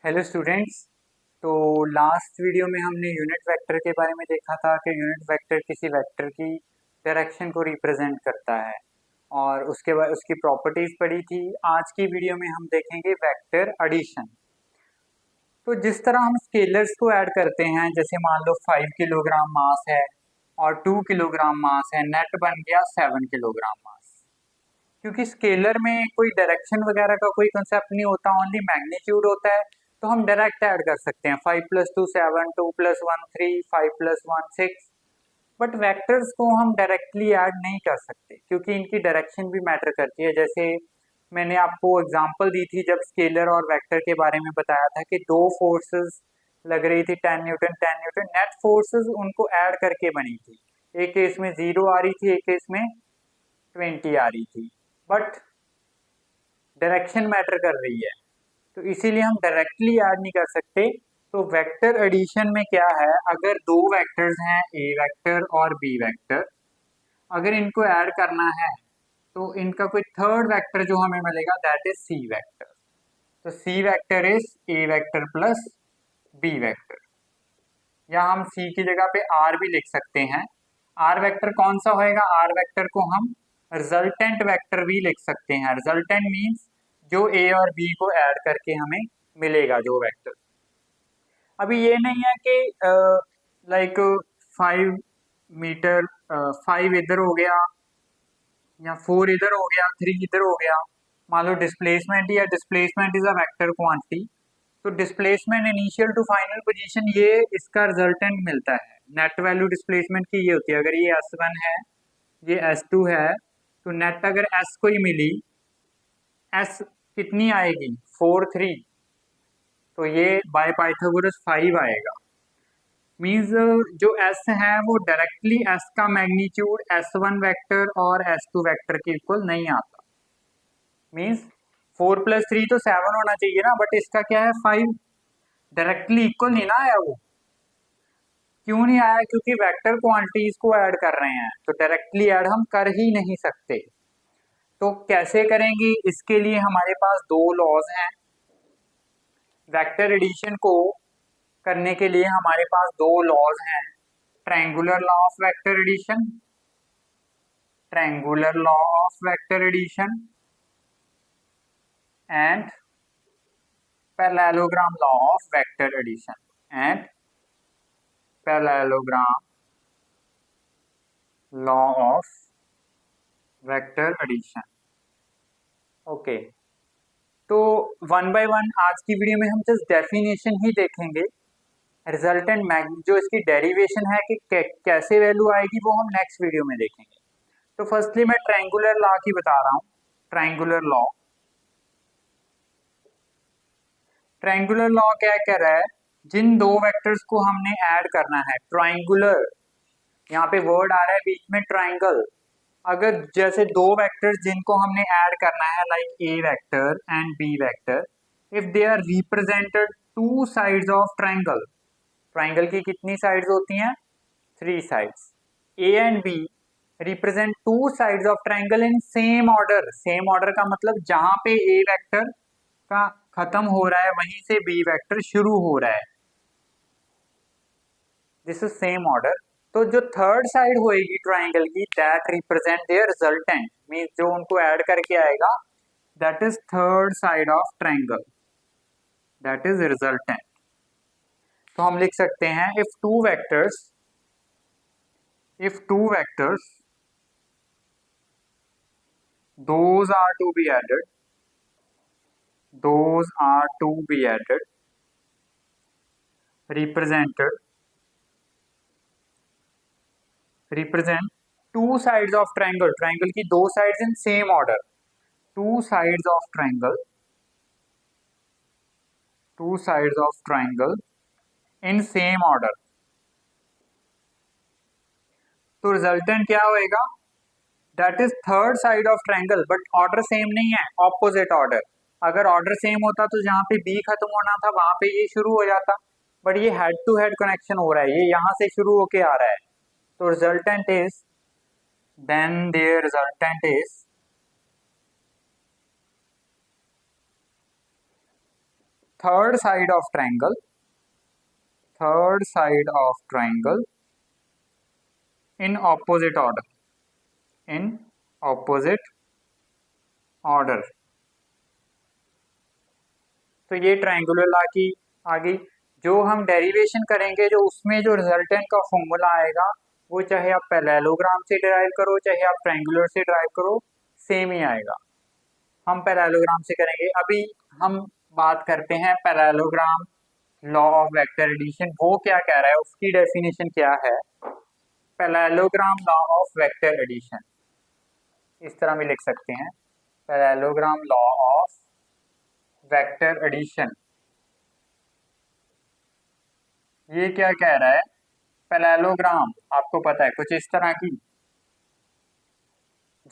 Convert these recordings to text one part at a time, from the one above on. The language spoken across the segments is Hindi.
Hello students. तो लास्ट वीडियो में हमने यूनिट वेक्टर के बारे में देखा था कि यूनिट वेक्टर किसी वेक्टर की डायरेक्शन को रिप्रेजेंट करता है और उसके बाद उसकी प्रॉपर्टीज पढ़ी थी। आज की वीडियो में हम देखेंगे वेक्टर एडिशन। तो जिस तरह हम स्केलर्स को ऐड करते हैं, जैसे मान लो 5 किलोग्राम मास है और 2 किलोग्राम मास है, नेट बन गया 7 किलोग्राम मास। क्योंकि स्केलर में कोई डायरेक्शन वगैरह का कोई कंसेप्ट नहीं होता, ओनली मैग्नीट्यूड होता है, तो हम डायरेक्ट ऐड कर सकते हैं 5 + 2 7, 2 + 1 3, 5 + 1 6। बट वेक्टर्स को हम डायरेक्टली ऐड नहीं कर सकते क्योंकि इनकी डायरेक्शन भी मैटर करती है। जैसे मैंने आपको एग्जांपल दी थी जब स्केलर और वेक्टर के बारे में बताया था कि दो फोर्सेस लग रही थी 10 न्यूटन 10 न्यूटन, नेट फोर्सेस उनको ऐड करके बनी थी। एक केस में 0 आ रही थी, एक केस में 20 आ रही थी, बट डायरेक्शन मैटर कर रही है, तो इसीलिए हम डायरेक्टली ऐड नहीं कर सकते। तो वेक्टर एडिशन में क्या है, अगर दो वेक्टर्स हैं ए वेक्टर और बी वेक्टर, अगर इनको ऐड करना है तो इनका कोई थर्ड वेक्टर जो हमें मिलेगा दैट इज सी वेक्टर। तो C vector is A vector plus B vector, या हम सी की जगह पे आर भी लिख सकते हैं। आर वेक्टर कौन सा होएगा, आर वेक्टर को हम रिजल्टेंट वेक्टर भी लिख सकते हैं। रिजल्टेंट मीन्स जो ए और बी को ऐड करके हमें मिलेगा जो वेक्टर। अभी ये नहीं है कि लाइक 5 मीटर, 5 इधर हो गया या 4 इधर हो गया 3 इधर हो गया। मान लो डिस्प्लेसमेंट, या displacement is a vector quantity, तो displacement initial to final position ये इसका रिजल्टेंट मिलता है। नेट वैल्यू डिस्प्लेसमेंट की ये होती है, अगर ये S1 है ये S2 है, तो नेट अगर S को ही मिली, S कितनी आएगी 4 3, तो ये बाय पाइथागोरस 5 आएगा। मीन्स जो S है वो डायरेक्टली S का मैग्नीट्यूड S1 वेक्टर और S2 वेक्टर के इक्वल नहीं आता। मीन्स 4 + 3 तो 7 होना चाहिए ना, बट इसका क्या है 5, डायरेक्टली इक्वल नहीं ना आया वो। क्यों नहीं आया, क्योंकि वेक्टर क्वांटिटीज को ऐड कर रहे हैं, तो डायरेक्टली ऐड हम कर ही नहीं सकते। तो कैसे करेंगे, इसके लिए हमारे पास दो लॉज हैं। वेक्टर एडिशन को करने के लिए हमारे पास दो लॉज हैं, triangular law of vector addition, triangular law of vector addition and parallelogram law of vector addition and parallelogram law of vector addition. Okay, तो वन बाय वन आज की वीडियो में हम जस्ट डेफिनेशन ही देखेंगे। रिजल्टेंट जो इसकी डेरिवेशन है कि कैसे वैल्यू आएगी वो हम नेक्स्ट वीडियो में देखेंगे। तो फर्स्टली मैं ट्रायंगुलर लॉ की बता रहा हूँ। ट्रायंगुलर लॉ, ट्रायंगुलर लॉ क्या कह रहा है, जिन दो वेक्टर्स को हमने ऐड करना है, ट्रायंगुलर, यहाँ पे वर्ड आ रहा है बीच में ट्रायंगल। अगर जैसे दो वेक्टर्स जिनको हमने ऐड करना है like A vector and B vector, if they are represented two sides of triangle, triangle की कितनी साइड्स होती हैं, 3 sides. A and B represent two sides of triangle in same order. Same order का मतलब जहां पे ए वेक्टर का खत्म हो रहा है वहीं से बी वेक्टर शुरू हो रहा है, दिस इज सेम ऑर्डर। तो जो थर्ड साइड होएगी ट्रायंगल की, that represent their resultant, means जो उनको ऐड करके आएगा that is third side of triangle, that is resultant. तो हम लिख सकते हैं if two vectors those are to be added, those are to be added, represented, represent two sides of triangle, triangle की दो sides in same order, two sides of triangle, two sides of triangle in same order। तो रिजल्टेंट क्या होएगा, that is third side of triangle, but order same नहीं है, ऑपोजिट ऑर्डर। अगर ऑर्डर सेम होता तो जहां पे बी खत्म होना था वहां पे ये शुरू हो जाता, बट ये हेड टू हेड कनेक्शन हो रहा है, ये यहां से शुरू होके आ रहा है। तो resultant is, then their resultant is third side of triangle, third side of triangle in opposite order, in opposite order. तो ये ट्रायंगुलर लॉ की आ गई। जो हम डेरिवेशन करेंगे, जो उसमें जो रिजल्टेंट का फॉर्मूला आएगा, वो चाहे आप पैरेललोग्राम से डिराइव करो चाहे आप ट्रायंगुलर से डिराइव करो, सेम ही आएगा। हम पैरेललोग्राम से करेंगे। अभी हम बात करते हैं parallelogram law of vector addition, वो क्या कह रहा है, उसकी डेफिनेशन क्या है। Parallelogram law of vector addition इस तरह भी लिख सकते हैं, parallelogram law of vector addition. ये क्या कह रहा है, पैरेललोग्राम आपको पता है कुछ इस तरह की,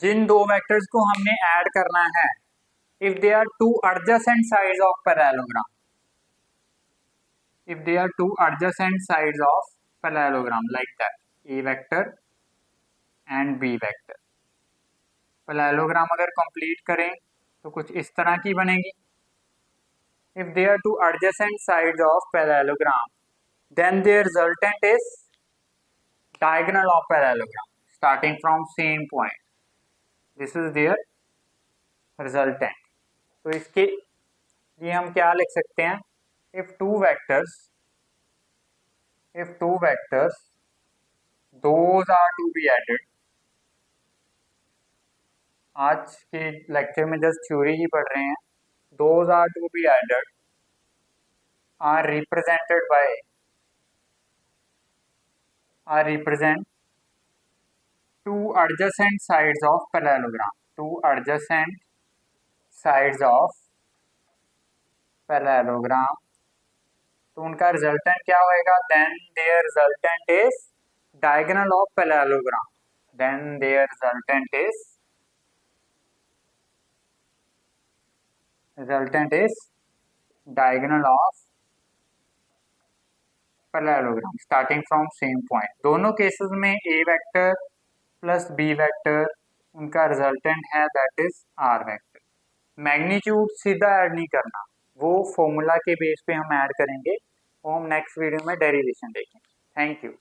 जिन दो वेक्टर्स को हमने ऐड करना है, if they are two adjacent sides of parallelogram, if they are two adjacent sides of parallelogram like that, a vector and b vector, parallelogram अगर कंप्लीट करें तो कुछ इस तरह की बनेगी। if they are two adjacent sides of parallelogram, then their resultant is diagonal of parallelogram starting from same point, this is their resultant। तो इसके लिए हम क्या लिख सकते हैं, if two vectors those are to be added, आज के लेक्चर में जस्ट थ्योरी ही पढ़ रहे हैं, those are to be added are represent two adjacent sides of parallelogram, two adjacent sides of parallelogram। तो उनका रिजल्टेंट क्या होएगा, then their resultant is diagonal of parallelogram, then their resultant is diagonal of parallelogram starting from same point. दोनों केसेस में A vector plus B vector उनका रिजल्टेंट है, that is R vector. Magnitude सीधा ऐड नहीं करना, वो फॉर्मूला के बेस पे हम ऐड करेंगे, वो हम नेक्स्ट वीडियो में डेरिवेशन देखेंगे। Thank you.